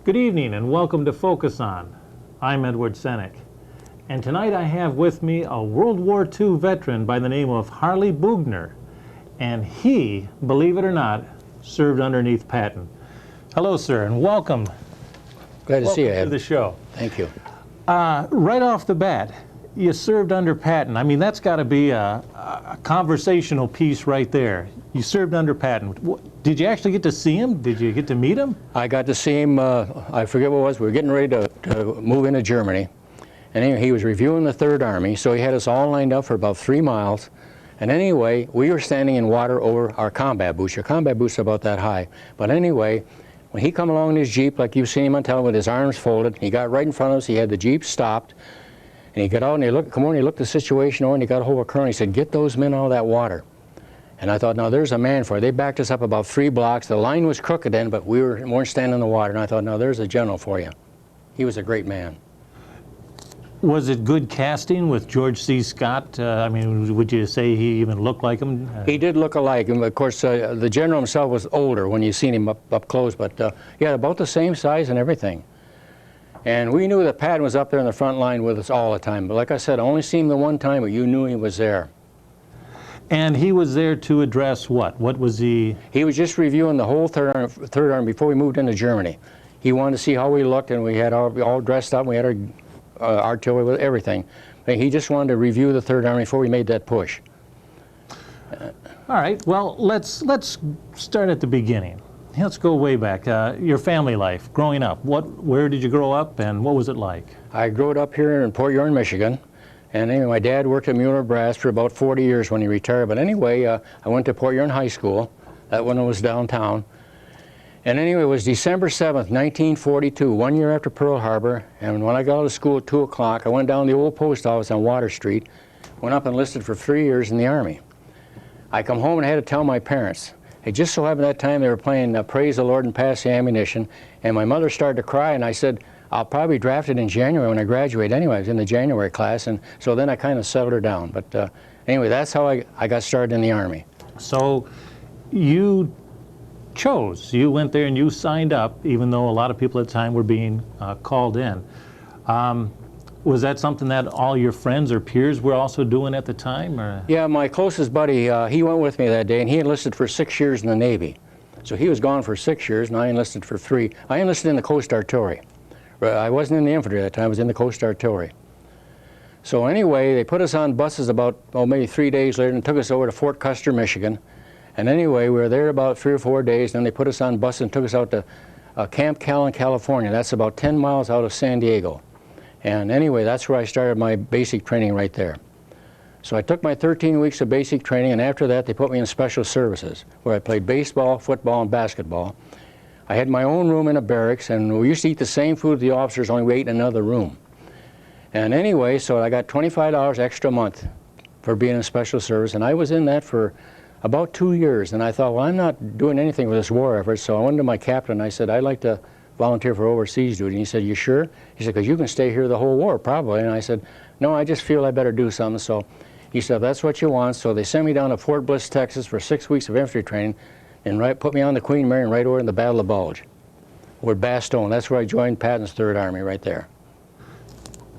Good evening and welcome to Focus On. I'm Edward Senek, and tonight I have with me a World War II veteran by the name of Harley Boughner, and he, believe it or not, served underneath Patton. Hello, sir, and welcome. Glad to see you, Ed. To the show. Thank you. Right off the bat, you served under Patton. I mean, that's got to be a conversational piece right there. You served under Patton. Did you actually get to see him? Did you get to meet him? I got to see him, I forget what it was, we were getting ready to move into Germany. And anyway, he was reviewing the Third Army, so he had us all lined up for about 3 miles. And anyway, we were standing in water over our combat boots. Your combat boots are about that high. But anyway, when he come along in his Jeep, like you've seen him on television, with his arms folded, he got right in front of us, he had the Jeep stopped, and he got out and he looked, come on, he looked the situation over and he got a hold of a colonel, he said, "Get those men out of that water." And I thought, now there's a man for it. They backed us up about 3 blocks. The line was crooked then, but we weren't standing in the water. And I thought, now there's a general for you. He was a great man. Was it good casting with George C. Scott? I mean, would you say he even looked like him? He did look alike. And of course, the general himself was older when you seen him up close, but he had about the same size and everything. And we knew that Patton was up there in the front line with us all the time. But like I said, I only seen him the one time, but you knew he was there. And he was there to address what? What was he? He was just reviewing the whole Third Army before we moved into Germany. He wanted to see how we looked, and we had all dressed up. We had our artillery with everything. But he just wanted to review the Third Army before we made that push. All right. Well, let's start at the beginning. Let's go way back. Your family life, growing up. Where did you grow up, and what was it like? I grew up here in Port Huron, Michigan. And anyway, my dad worked at Mueller Brass for about 40 years when he retired. But anyway, I went to Port Huron High School. That one was downtown. And anyway, it was December 7th, 1942, 1 year after Pearl Harbor. And when I got out of school at 2 o'clock, I went down to the old post office on Water Street, went up and enlisted for 3 years in the Army. I come home and I had to tell my parents. It just so happened that time they were playing Praise the Lord and Pass the Ammunition. And my mother started to cry, and I said, I'll probably be drafted in January when I graduate anyway. I was in the January class, and so then I kind of settled her down. But anyway, that's how I got started in the Army. So you chose, you went there and you signed up, even though a lot of people at the time were being called in. Was that something that all your friends or peers were also doing at the time? Or? Yeah, my closest buddy, he went with me that day, and he enlisted for 6 years in the Navy. So he was gone for 6 years, and I enlisted for 3. I enlisted in the Coast Artillery. I wasn't in the infantry at that time, I was in the Coast Artillery. So anyway, they put us on buses about, maybe 3 days later and took us over to Fort Custer, Michigan. And anyway, we were there about 3 or 4 days, and then they put us on buses and took us out to Camp Callan, California. That's about 10 miles out of San Diego. And anyway, that's where I started my basic training right there. So I took my 13 weeks of basic training, and after that they put me in special services, where I played baseball, football, and basketball. I had my own room in a barracks, and we used to eat the same food as the officers, only we ate in another room. And anyway, so I got $25 extra a month for being in special service, and I was in that for about 2 years. And I thought, well, I'm not doing anything with this war effort, so I went to my captain and I said, I'd like to volunteer for overseas duty. And he said, you sure? He said, because you can stay here the whole war, probably. And I said, no, I just feel I better do something. So he said, that's what you want. So they sent me down to Fort Bliss, Texas for 6 weeks of infantry training, and put me on the Queen Mary and right over in the Battle of Bulge, with Bastogne. That's where I joined Patton's Third Army, right there.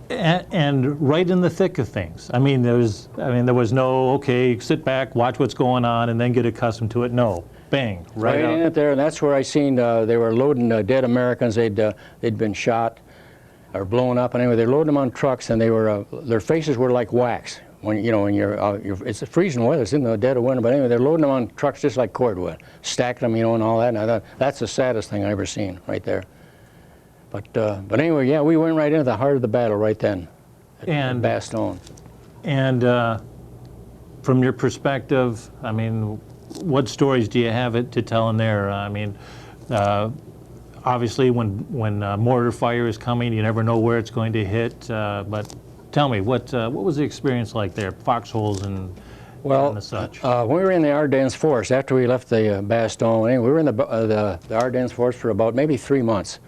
And right in the thick of things. I mean, there was no, okay, sit back, watch what's going on, and then get accustomed to it. No, bang, right in it there, and that's where I seen they were loading dead Americans. They'd been shot or blown up, and anyway, they're loading them on trucks, and they were their faces were like wax. When it's freezing weather, it's in the dead of winter, but anyway, they're loading them on trucks just like cordwood, stacking them, and all that. And I thought that's the saddest thing I ever seen right there. But anyway, yeah, we went right into the heart of the battle right then, at Bastogne. And from your perspective, I mean, what stories do you have to tell in there? I mean, obviously, when mortar fire is coming, you never know where it's going to hit. But tell me, what was the experience like there? Foxholes and Well, and the such? When we were in the Ardennes Forest, after we left the Bastogne, we were in the Ardennes Forest for about maybe 3 months.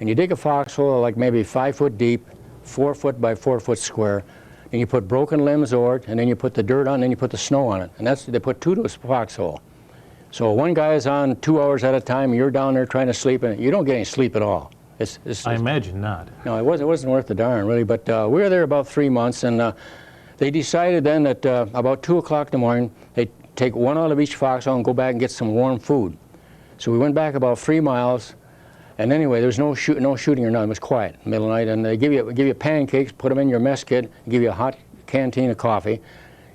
And you dig a foxhole like maybe 5 foot deep, 4 foot by 4 foot square, and you put broken limbs over it, and then you put the dirt on, and then you put the snow on it. And they put 2 to a foxhole. So one guy is on 2 hours at a time, and you're down there trying to sleep, and you don't get any sleep at all. I imagine not. No, it wasn't worth the darn, really. But we were there about 3 months, and they decided then that about 2 o'clock in the morning, they'd take 1 out of each foxhole and go back and get some warm food. So we went back about 3 miles, and anyway, there was no shooting or nothing. It was quiet in the middle of the night, and they give you pancakes, put them in your mess kit, give you a hot canteen of coffee.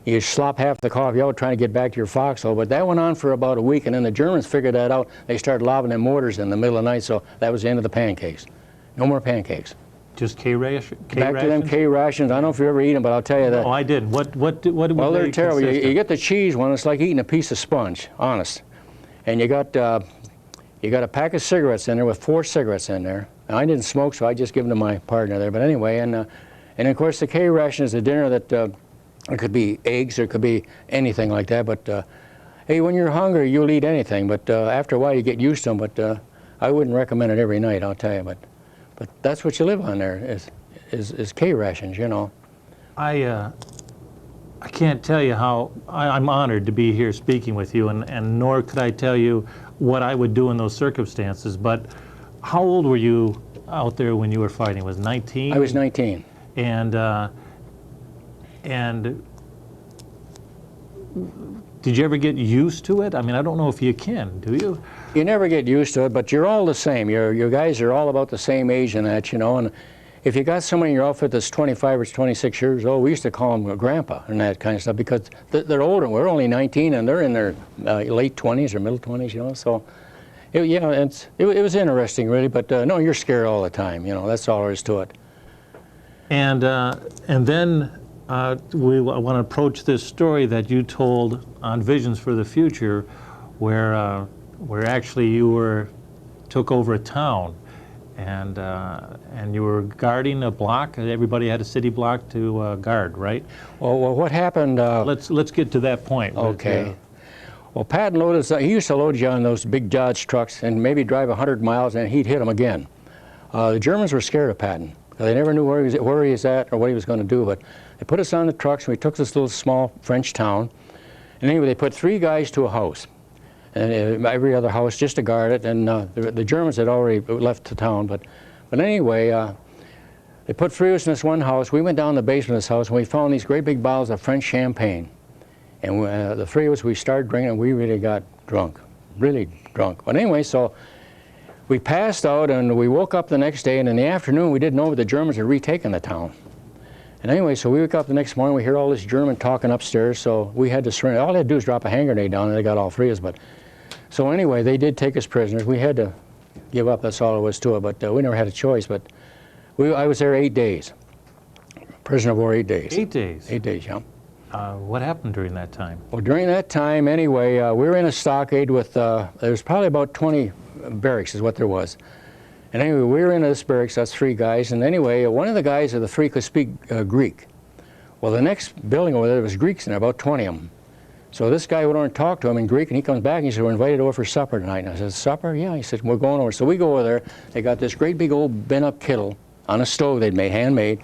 You slop half the coffee out trying to get back to your foxhole, but that went on for about a week, and then the Germans figured that out. They started lobbing them mortars in the middle of the night, so that was the end of the pancakes. No more pancakes. Just K rations? Back to them K rations. I don't know if you ever eat them, but I'll tell you that. Oh, I did. What Well, they're terrible. You consist of? get the cheese one. It's like eating a piece of sponge, honest. And you got a pack of cigarettes in there with 4 cigarettes in there. Now, I didn't smoke, so I just give them to my partner there. But anyway, and of course the K ration is a dinner that it could be eggs, or it could be anything like that. But hey, when you're hungry, you'll eat anything. But after a while, you get used to them. But I wouldn't recommend it every night, I'll tell you. But that's what you live on there is K rations, you know. I can't tell you how I'm honored to be here speaking with you, and nor could I tell you what I would do in those circumstances. But how old were you out there when you were fighting? Was 19? I was 19. And did you ever get used to it? I mean, I don't know if you can, do you? You never get used to it, but you're all the same. Your guys are all about the same age and that, you know. And if you got somebody in your outfit that's 25 or 26 years old, we used to call them a grandpa and that kind of stuff, because they're older. We're only 19, and they're in their late 20s or middle 20s, you know. So, it was interesting, really. But no, you're scared all the time, you know. That's all there is to it. And then I want to approach this story that you told on Visions for the Future, where actually you took over a town, and you were guarding a block. Everybody had a city block to guard, right? Well, what happened? Let's get to that point. Okay. Well, Pat loaded us. He used to load you on those big Dodge trucks and maybe drive 100 miles, and he'd hit them again. The Germans were scared of Patton. They never knew where he was at or what he was going to do. But they put us on the trucks, and we took this little small French town. And anyway, they put 3 guys to a house, and every other house just to guard it. And the Germans had already left the town. But anyway, they put 3 of us in this one house. We went down the basement of this house, and we found these great big bottles of French champagne. And the 3 of us, we started drinking, and we really got drunk, really drunk. But anyway, so we passed out, and we woke up the next day, and in the afternoon, we didn't know the Germans had retaken the town. And anyway, so we wake up the next morning, we hear all this German talking upstairs, so we had to surrender. All they had to do was drop a hand grenade down, and they got all 3 of us. But so anyway, they did take us prisoners. We had to give up. That's all there was to it. But we never had a choice. But I was there 8 days. Prisoner of war, 8 days. 8 days? 8 days, yeah. What happened during that time? Well, during that time, anyway, we were in a stockade with, there was probably about 20 barracks is what there was. And anyway, we were in this barracks, that's 3 guys, and anyway, one of the guys of the 3 could speak Greek. Well, the next building over there was Greeks in there, about 20 of them. So this guy went over and talked to him in Greek, and he comes back and he said, "We're invited over for supper tonight." And I said, "Supper?" "Yeah." He said, "We're going over." So we go over there. They got this great big old bent-up kettle on a stove they'd made, handmade,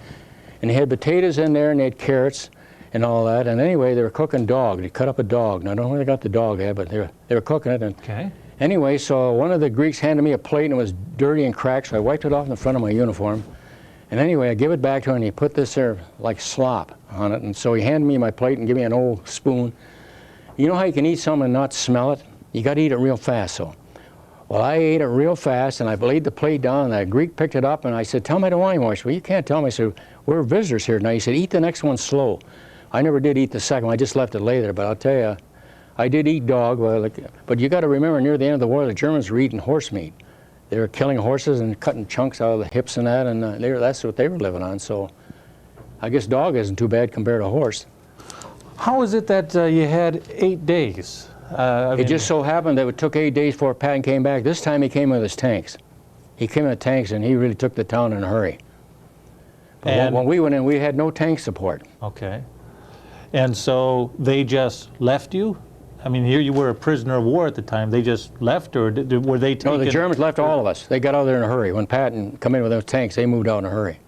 and they had potatoes in there, and they had carrots and all that. And anyway, they were cooking dog. They cut up a dog. Now, I don't know where they got the dog at, but they were cooking it. And okay. Anyway, so one of the Greeks handed me a plate, and it was dirty and cracked, so I wiped it off in the front of my uniform. And anyway, I give it back to him, and he put this there like slop on it. And so he handed me my plate and gave me an old spoon. You know how you can eat something and not smell it? You got to eat it real fast, so. Well, I ate it real fast, and I laid the plate down, and the Greek picked it up, and I said, "Tell me I don't want any more." He said, "Well, you can't tell me." I said, "We're visitors here tonight." He said, "Eat the next one slow." I never did eat the second one. I just left it lay there, but I'll tell you, I did eat dog, but you got to remember, near the end of the war, the Germans were eating horse meat. They were killing horses and cutting chunks out of the hips and that, and that's what they were living on. So I guess dog isn't too bad compared to horse. How is it that you had 8 days? It just so happened that it took 8 days before Patton came back. This time he came with his tanks. He came with tanks, and he really took the town in a hurry. But when we went in, we had no tank support. Okay. And so they just left you? I mean, here you were a prisoner of war at the time. They just left, or were they taken? No, the Germans left all of us. They got out of there in a hurry. When Patton come in with those tanks, they moved out in a hurry.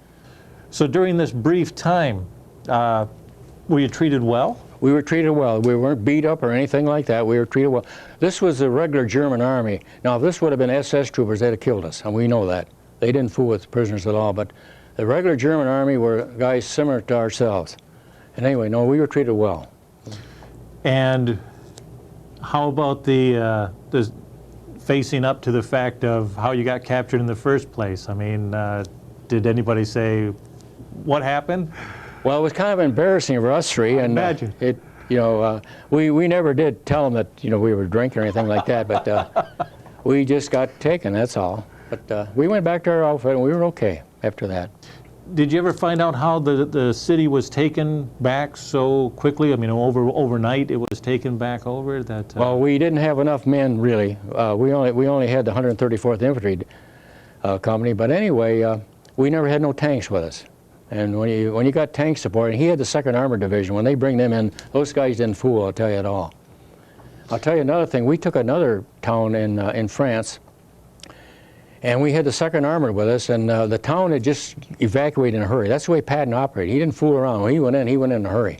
So during this brief time, were you treated well? We were treated well. We weren't beat up or anything like that. We were treated well. This was the regular German army. Now, if this would have been SS troopers, they'd have killed us, and we know that. They didn't fool with prisoners at all, but the regular German army were guys similar to ourselves. And anyway, no, we were treated well. And how about the facing up to the fact of how you got captured in the first place? I mean, did anybody say what happened? Well, it was kind of embarrassing for us three, and imagine. We never did tell them that we were drinking or anything like that, but we just got taken. That's all. But we went back to our outfit, and we were okay after that. Did you ever find out how the city was taken back so quickly? I mean, overnight it was taken back over? That well, we didn't have enough men really. We only had the 134th Infantry Company, but anyway, we never had no tanks with us. And when you got tank support, and he had the 2nd Armored Division, when they bring them in, those guys didn't fool, I'll tell you at all. I'll tell you another thing. We took another town in France, and we had the 2nd Armored with us, and the town had just evacuated in a hurry. That's the way Patton operated. He didn't fool around. When he went in a hurry.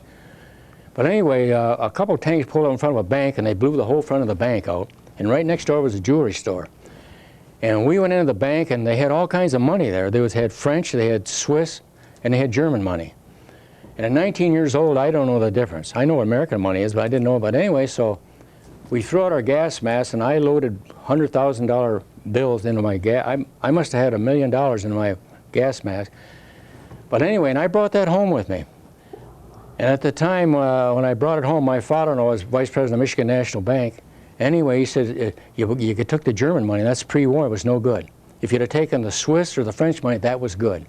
But anyway, a couple of tanks pulled up in front of a bank, and they blew the whole front of the bank out. And right next door was a jewelry store. And we went into the bank, and they had all kinds of money there. They had French, they had Swiss, and they had German money. And at 19 years old, I don't know the difference. I know what American money is, but I didn't know about it anyway. So we threw out our gas masks, and I loaded $100,000 bills into my gas. I must have had $1 million in my gas mask. But anyway, and I brought that home with me. And at the time when I brought it home, my father-in-law was vice president of Michigan National Bank. Anyway, he said, you took the German money. That's pre-war. It was no good. If you'd have taken the Swiss or the French money, that was good.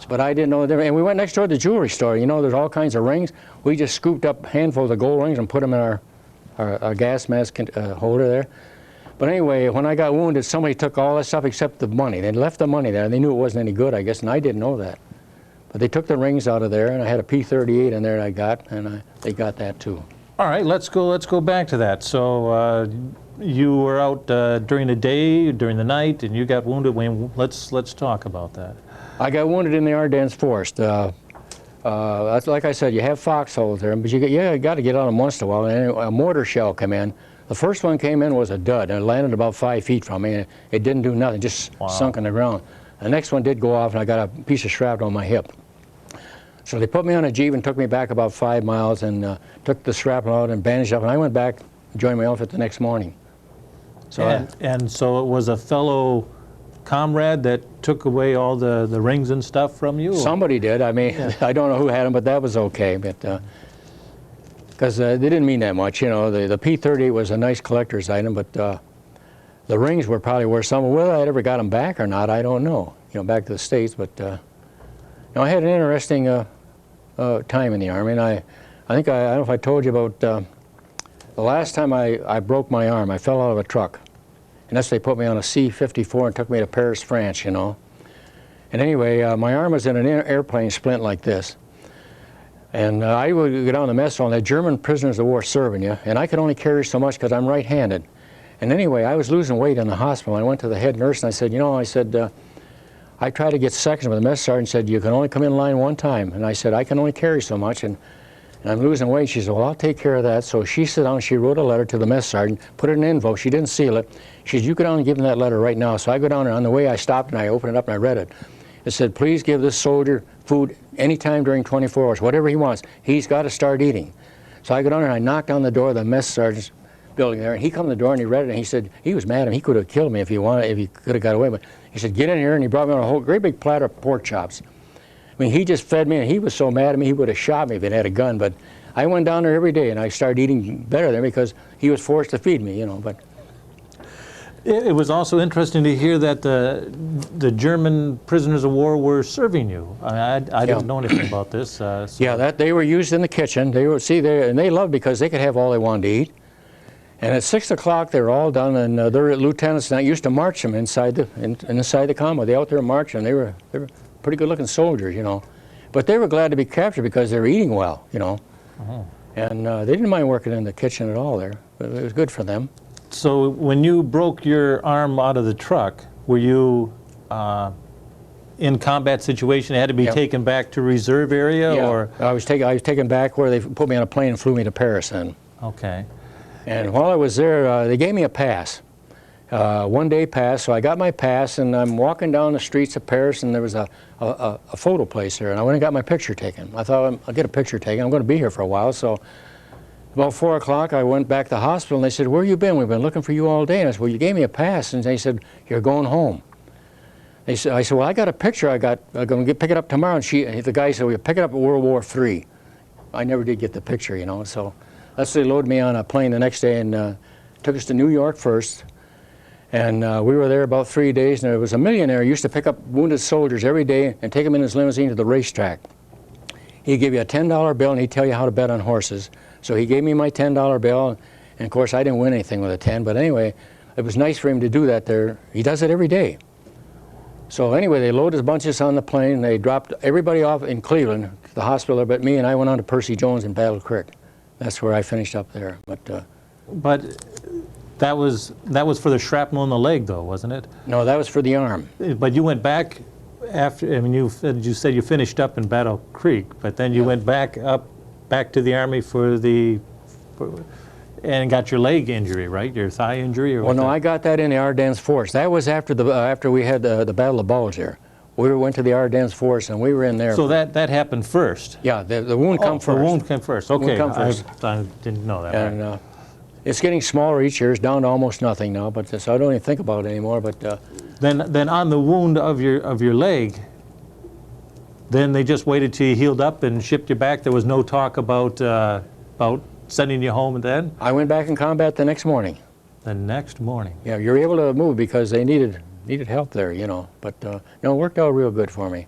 But I didn't know the difference. And we went next door to the jewelry store. You know, there's all kinds of rings. We just scooped up handfuls of gold rings and put them in our gas mask holder there. But anyway, when I got wounded, somebody took all that stuff except the money. They left the money there. They knew it wasn't any good, I guess, and I didn't know that. But they took the rings out of there, and I had a P-38 in there I got, and they got that too. All right, let's go back to that. So you were out during the day, during the night, and you got wounded. Let's talk about that. I got wounded in the Ardennes forest. That's like I said, you have foxholes there, but you got to get on them once in a while. And a mortar shell came in. The first one came in was a dud, and it landed about 5 feet from me. It didn't do nothing, just sunk in the ground. The next one did go off, and I got a piece of shrapnel on my hip. So they put me on a jeep and took me back about 5 miles and took the shrapnel out and bandaged up, and I went back and joined my outfit the next morning. So and so it was a fellow comrade that took away all the rings and stuff from you? Somebody did. I mean, yeah. I don't know who had them, but that was okay. But because they didn't mean that much, you know. The P-38 was a nice collector's item, but the rings were probably worth something. Whether I ever got them back or not, I don't know. You know, back to the States. But you know, I had an interesting time in the Army, and I think I don't know if I told you about the last time I broke my arm. I fell out of a truck. And that's they put me on a C-54 and took me to Paris, France, you know. And anyway, my arm was in an airplane splint like this. And I would go down the mess hall, and the German prisoners of war serving you, and I could only carry so much because I'm right-handed. And anyway, I was losing weight in the hospital. I went to the head nurse, and I said, you know, I tried to get sections, but the mess sergeant said, you can only come in line one time. And I said, I can only carry so much, and I'm losing weight. She said, well, I'll take care of that. So she sat down and she wrote a letter to the mess sergeant, put it in an envelope. She didn't seal it. She said, you go down and give him that letter right now. So I go down there. On the way, I stopped and I opened it up and I read it. It said, please give this soldier food anytime during 24 hours, whatever he wants. He's got to start eating. So I go down there and I knocked on the door of the mess sergeant's building there. And he come to the door and he read it and he said, he was mad at me. He could have killed me if he wanted, if he could have got away. But he said, get in here. And he brought me on a whole great big platter of pork chops. I mean, he just fed me, and he was so mad at me, he would have shot me if he had a gun. But I went down there every day, and I started eating better there because he was forced to feed me, you know. But it was also interesting to hear that the German prisoners of war were serving you. I didn't know anything about this. So. Yeah, that they were used in the kitchen. They were and they loved because they could have all they wanted to eat. And at 6 o'clock, they were all done, and their lieutenants and I used to march them inside the combat. They out there marching. They were pretty good-looking soldiers, you know. But they were glad to be captured because they were eating well, you know. And they didn't mind working in the kitchen at all there. But it was good for them. So when you broke your arm out of the truck, were you in combat situation? It had to be taken back to reserve area, or I was taken back where they put me on a plane and flew me to Paris then. okay. And while I was there, they gave me a pass, 1 day pass. So I got my pass, and I'm walking down the streets of Paris, and there was a photo place there, and I went and got my picture taken. I thought, I'll get a picture taken. I'm going to be here for a while. So about 4 o'clock, I went back to the hospital, and they said, "Where you been? We've been looking for you all day." And I said, "Well, you gave me a pass." And they said, "You're going home." I said, "Well, I got a picture. I'm going to pick it up tomorrow." And the guy said, "We'll pick it up at World War III." I never did get the picture, you know. So they loaded me on a plane the next day and took us to New York first. And we were there about 3 days, and there was a millionaire who used to pick up wounded soldiers every day and take them in his limousine to the racetrack. He'd give you a $10 bill, and he'd tell you how to bet on horses. So he gave me my $10 bill, and of course I didn't win anything with a 10, but anyway, it was nice for him to do that there. He does it every day. So anyway, they loaded a bunch of us on the plane, and they dropped everybody off in Cleveland, to the hospital, but me, and I went on to Percy Jones in Battle Creek. That's where I finished up there. But that was for the shrapnel in the leg, though, wasn't it? No, that was for the arm. But you went back after. I mean, you said you finished up in Battle Creek, but then you went back to the Army and got your leg injury, right? Your thigh injury, or well, no, I got that in the Ardennes Force. That was after we had the Battle of Bulge there. We went to the Ardennes Force, and we were in there. So that happened first. Yeah, the wound come first. The wound came first. Okay, come first. I didn't know that. And right. It's getting smaller each year. It's down to almost nothing now. But so I don't even think about it anymore. But then on the wound of your leg, then they just waited till you healed up and shipped you back. There was no talk about sending you home. And then I went back in combat the next morning. The next morning. Yeah, you're able to move because they needed help there, you know. But it worked out real good for me.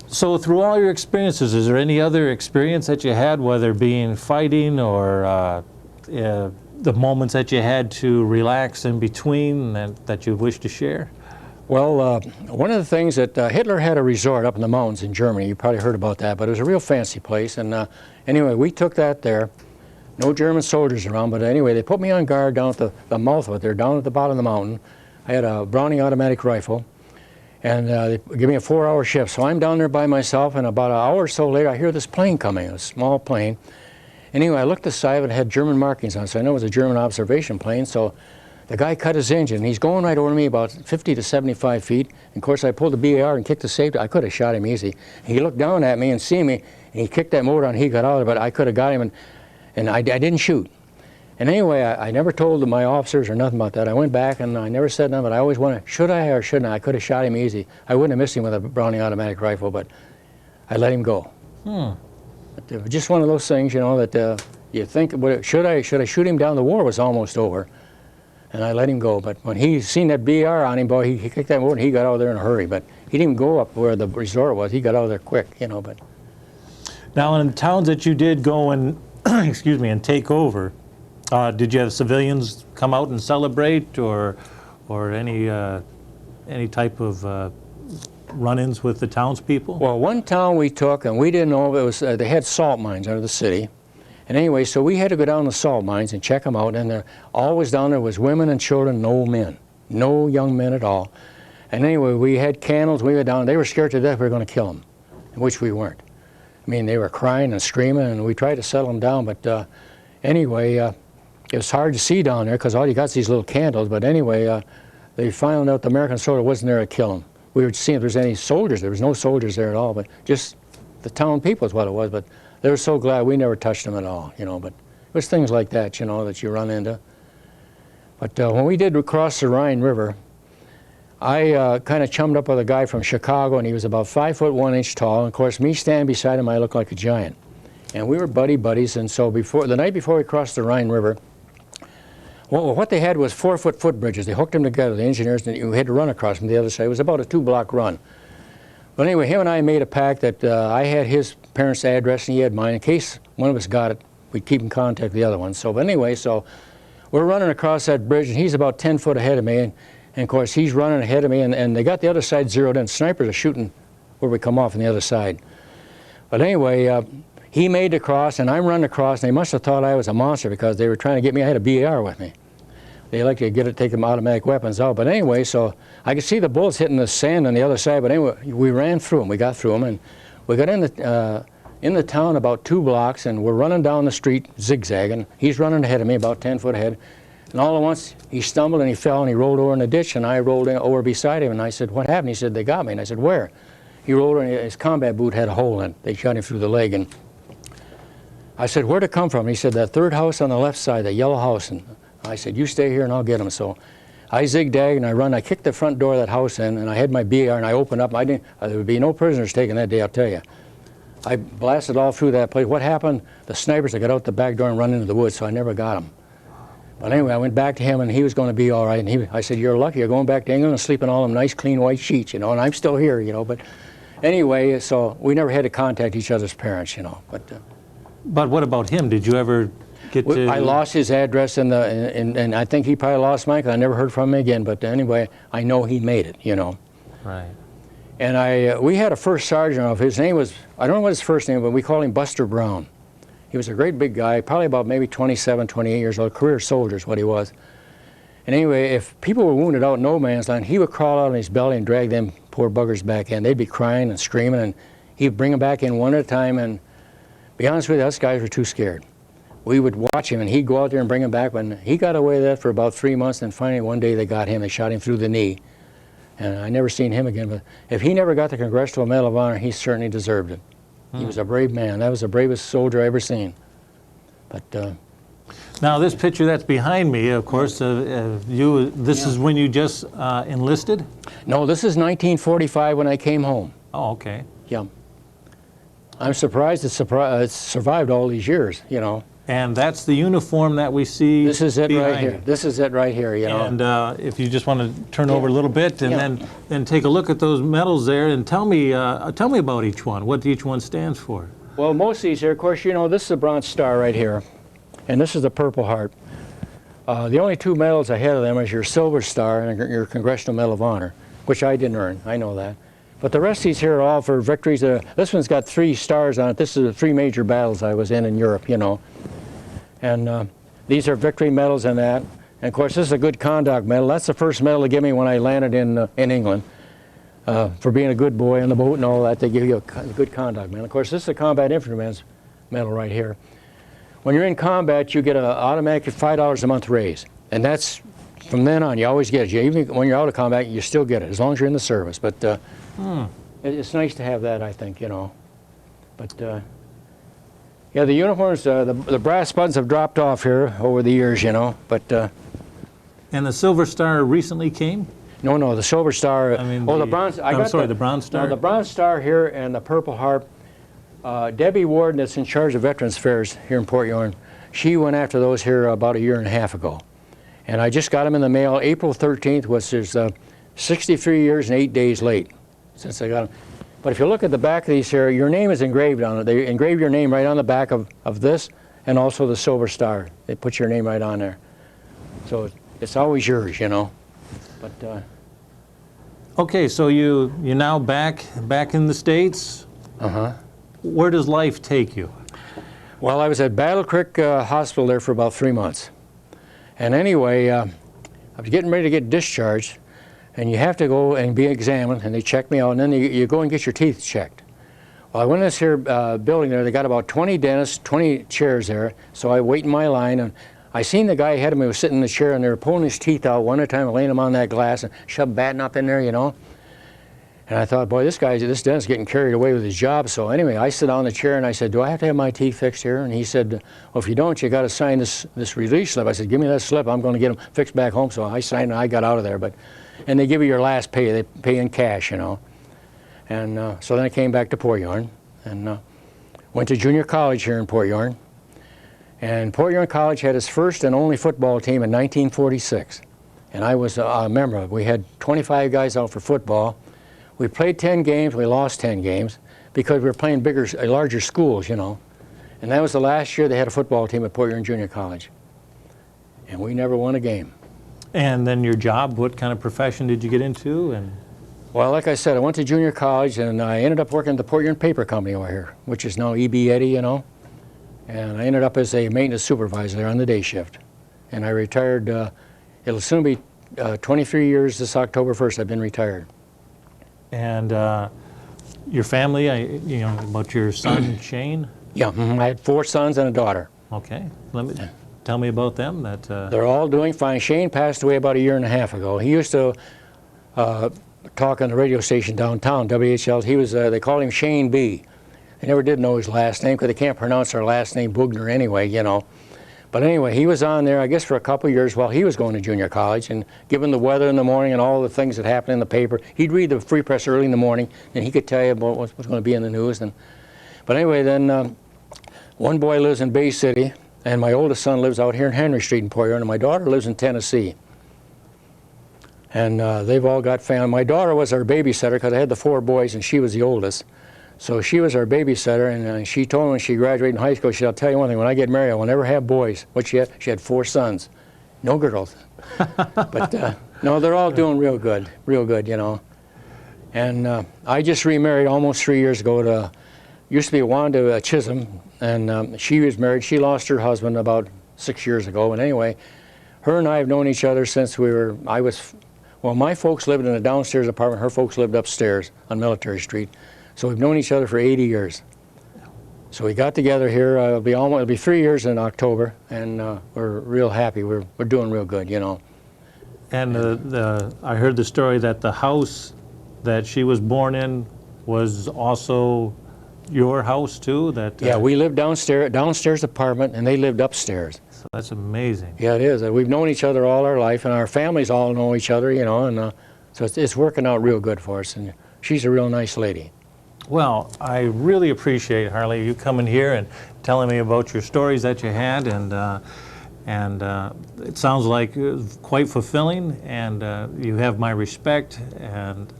So through all your experiences, is there any other experience that you had, whether being fighting or the moments that you had to relax in between that you wish to share? Well, one of the things that Hitler had a resort up in the mountains in Germany. You probably heard about that, but it was a real fancy place. And anyway, we took that there. No German soldiers around, but anyway, they put me on guard down at the mouth of it there, down at the bottom of the mountain. I had a Browning automatic rifle, and they gave me a 4-hour shift. So I'm down there by myself, and about an hour or so later, I hear this plane coming, a small plane. Anyway, I looked aside, and it had German markings on it, so I know it was a German observation plane. So the guy cut his engine, and he's going right over me about 50 to 75 feet. And of course, I pulled the BAR and kicked the safety. I could have shot him easy. He looked down at me and seen me, and he kicked that motor, and he got out of it, but I could have got him, and I didn't shoot. And anyway, I never told my officers or nothing about that. I went back and I never said nothing, but I always wondered, should I or shouldn't I? I could have shot him easy. I wouldn't have missed him with a Browning automatic rifle, but I let him go. But, just one of those things, you know, that you think, should I shoot him down? The war was almost over, and I let him go. But when he seen that BR on him, boy, he kicked that motor and he got out of there in a hurry. But he didn't go up where the resort was. He got out of there quick, you know. But now, in the towns that you did go and, excuse me, and take over, did you have civilians come out and celebrate, or any type of run-ins with the townspeople? Well, one town we took, and we didn't know if it was, they had salt mines under the city. And anyway, so we had to go down to the salt mines and check them out, and there always down there was women and children, no men, no young men at all. And anyway, we had candles, we were down, they were scared to death we were going to kill them, which we weren't. I mean, they were crying and screaming, and we tried to settle them down, but anyway, it was hard to see down there because all you got is these little candles. But anyway, they found out the American soldier wasn't there to kill them. We were seeing if there was any soldiers. There was no soldiers there at all, but just the town people is what it was. But they were so glad we never touched them at all, you know. But it was things like that, you know, that you run into. But when we did cross the Rhine River, I kind of chummed up with a guy from Chicago, and he was about 5 foot 1 inch tall. And of course, me standing beside him, I looked like a giant. And we were buddies. And so the night before we crossed the Rhine River, well, what they had was 4-foot footbridges. They hooked them together, the engineers, and you had to run across from the other side. It was about a 2-block run. But anyway, him and I made a pact that I had his parents' address and he had mine. In case one of us got it, we'd keep in contact with the other one. So, but anyway, so we're running across that bridge, and he's about 10 foot ahead of me. And of course, he's running ahead of me, and they got the other side zeroed in. Snipers are shooting where we come off on the other side. But anyway, he made the cross, and I'm running across, and they must have thought I was a monster because they were trying to get me. I had a BAR with me. They like to take them automatic weapons out. But anyway, so I could see the bullets hitting the sand on the other side. But anyway, we ran through them. We got through them, and we got in the town about 2 blocks, and we're running down the street zigzagging. He's running ahead of me, about 10 foot ahead. And all at once, he stumbled and he fell and he rolled over in the ditch, and I rolled over beside him. And I said, "What happened?" He said, "They got me." And I said, "Where?" He rolled over and his combat boot had a hole in it. They shot him through the leg. And I said, "Where'd it come from?" And he said, "That third house on the left side, the yellow house." And I said, "You stay here and I'll get him." So I zigzagged and I run. I kicked the front door of that house in, and I had my BAR and I opened up. There would be no prisoners taken that day, I'll tell you. I blasted all through that place. What happened? The snipers, they got out the back door and run into the woods, so I never got them. But anyway, I went back to him, and he was going to be all right. And I said, "You're lucky. You're going back to England and sleeping all them nice, clean white sheets, you know, and I'm still here, you know." But anyway, so we never had to contact each other's parents, you know. But what about him? Did you ever get to... I lost his address, and I think he probably lost mine, 'cause I never heard from him again. But anyway, I know he made it, you know. Right. And we had a first sergeant of his name was, I don't know what his first name, but we called him Buster Brown. He was a great big guy, probably about maybe 27, 28 years old, career soldier is what he was. And anyway, if people were wounded out in no man's land, he would crawl out on his belly and drag them poor buggers back in. They'd be crying and screaming, and he'd bring them back in one at a time. And to be honest with you, us guys were too scared. We would watch him, and he'd go out there and bring them back. When he got away with that for about 3 months, and finally one day they got him. They shot him through the knee. And I never seen him again. But if he never got the Congressional Medal of Honor, he certainly deserved it. He was a brave man. That was the bravest soldier I ever seen. But now this picture that's behind me, of course, this is when you just enlisted? No, this is 1945 when I came home. Oh, okay. Yeah. I'm surprised it survived all these years, you know. And that's the uniform that we see. This is it right here. You. This is it right here, you know. And if you just want to turn over a little bit and then take a look at those medals there and tell me about each one, what each one stands for. Well, most of these here, of course, you know, this is the Bronze Star right here, and this is the Purple Heart. The only 2 medals ahead of them is your Silver Star and your Congressional Medal of Honor, which I didn't earn, I know that. But the rest of these here are all for victories. This one's got 3 stars on it. This is the 3 major battles I was in Europe, you know. And these are victory medals and that. And of course, this is a good conduct medal. That's the first medal they give me when I landed in England. For being a good boy on the boat and all that, they give you a good conduct medal. Of course, this is a combat infantryman's medal right here. When you're in combat, you get an automatic $5 a month raise. And that's, from then on, you always get it. Even when you're out of combat, you still get it, as long as you're in the service. But it's nice to have that, I think, you know. But yeah, the uniforms, the brass buttons have dropped off here over the years, you know. But and the Silver Star recently came? No, the Silver Star. I mean, the Bronze. the Bronze Star. No, the Bronze Star here and the Purple Heart. Debbie Warden, that's in charge of Veterans Affairs here in Port Huron, she went after those here about 1.5 years ago. And I just got them in the mail April 13th, which is 63 years and 8 days late since I got them. But if you look at the back of these here, your name is engraved on it. They engrave your name right on the back of this, and also the Silver Star. They put your name right on there. So it's always yours, you know. But okay, so you're now back in the States. Where does life take you? Well, I was at Battle Creek Hospital there for about 3 months. And anyway, I was getting ready to get discharged, and you have to go and be examined, and they check me out, and then you go and get your teeth checked. Well, I went in this here building there. They got about 20 dentists, 20 chairs there, so I wait in my line, and I seen the guy ahead of me was sitting in the chair, and they were pulling his teeth out one at a time and laying them on that glass and shoving batten up in there, you know. And I thought, boy, this dentist is getting carried away with his job. So anyway, I sit on the chair and I said, do I have to have my teeth fixed here? And he said, well, if you don't, you got to sign this release slip. I said, give me that slip. I'm going to get them fixed back home. So I signed and I got out of there. And they give you your last pay. They pay in cash, you know. And so then I came back to Port Huron and went to junior college here in Port Huron. And Port Huron College had its first and only football team in 1946. And I was a member of it. We had 25 guys out for football. We played 10 games, we lost 10 games because we were playing larger schools, you know. And that was the last year they had a football team at Port Huron Junior College. And we never won a game. And then your job, what kind of profession did you get into? Well, like I said, I went to junior college, and I ended up working at the Portland Paper Company over here, which is now E.B. Eddy, you know. And I ended up as a maintenance supervisor there on the day shift. And I retired, it'll soon be 23 years this October 1st I've been retired. And your family, you know, about your son, Shane? Yeah, I had 4 sons and a daughter. Okay. Tell me about them. They're all doing fine. Shane passed away about 1.5 years ago. He used to talk on the radio station downtown, WHL. He was, they called him Shane B. They never did know his last name because they can't pronounce our last name, Boughner, anyway, you know. But anyway, he was on there, I guess, for a couple of years while he was going to junior college. And given the weather in the morning and all the things that happened in the paper, he'd read the Free Press early in the morning, and he could tell you about what's going to be in the news. But anyway, then one boy lives in Bay City, and my oldest son lives out here in Henry Street in Portland, and my daughter lives in Tennessee. And they've all got family. My daughter was our babysitter because I had the 4 boys, and she was the oldest. So she was our babysitter, and she told me when she graduated in high school, she said, I'll tell you one thing, when I get married, I will never have boys. What she had 4 sons, no girls. But no, they're all doing real good, you know. And I just remarried almost 3 years ago to, used to be Wanda Chisholm, and she was married. She lost her husband about 6 years ago. And anyway, her and I have known each other since well, my folks lived in a downstairs apartment. Her folks lived upstairs on Military Street. So we've known each other for 80 years. So we got together here. It'll be 3 years in October, and we're real happy. We're doing real good, you know. And I heard the story that the house that she was born in was also your house too. Yeah, we lived downstairs apartment, and they lived upstairs. So that's amazing. Yeah, it is. We've known each other all our life, and our families all know each other, you know. And so it's working out real good for us. And she's a real nice lady. Well, I really appreciate, Harley, you coming here and telling me about your stories that you had, and it sounds like quite fulfilling, and you have my respect and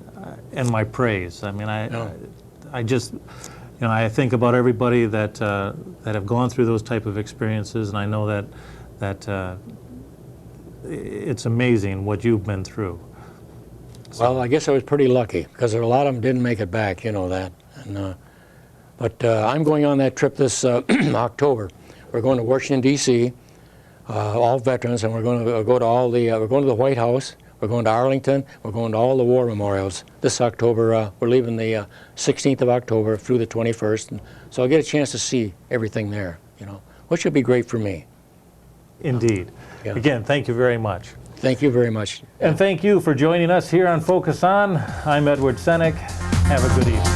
my praise. I mean, I just, you know, I think about everybody that have gone through those type of experiences, and I know that it's amazing what you've been through. Well, I guess I was pretty lucky because a lot of them didn't make it back, you know that. And, but I'm going on that trip this October. We're going to Washington, D.C., all veterans, and we're going to go to we're going to the White House, we're going to Arlington, we're going to all the war memorials. This October, we're leaving the 16th of October through the 21st, and so I'll get a chance to see everything there, you know, which will be great for me. Indeed. Yeah. Again, thank you very much. Thank you very much. And thank you for joining us here on Focus On. I'm Edward Senek. Have a good evening.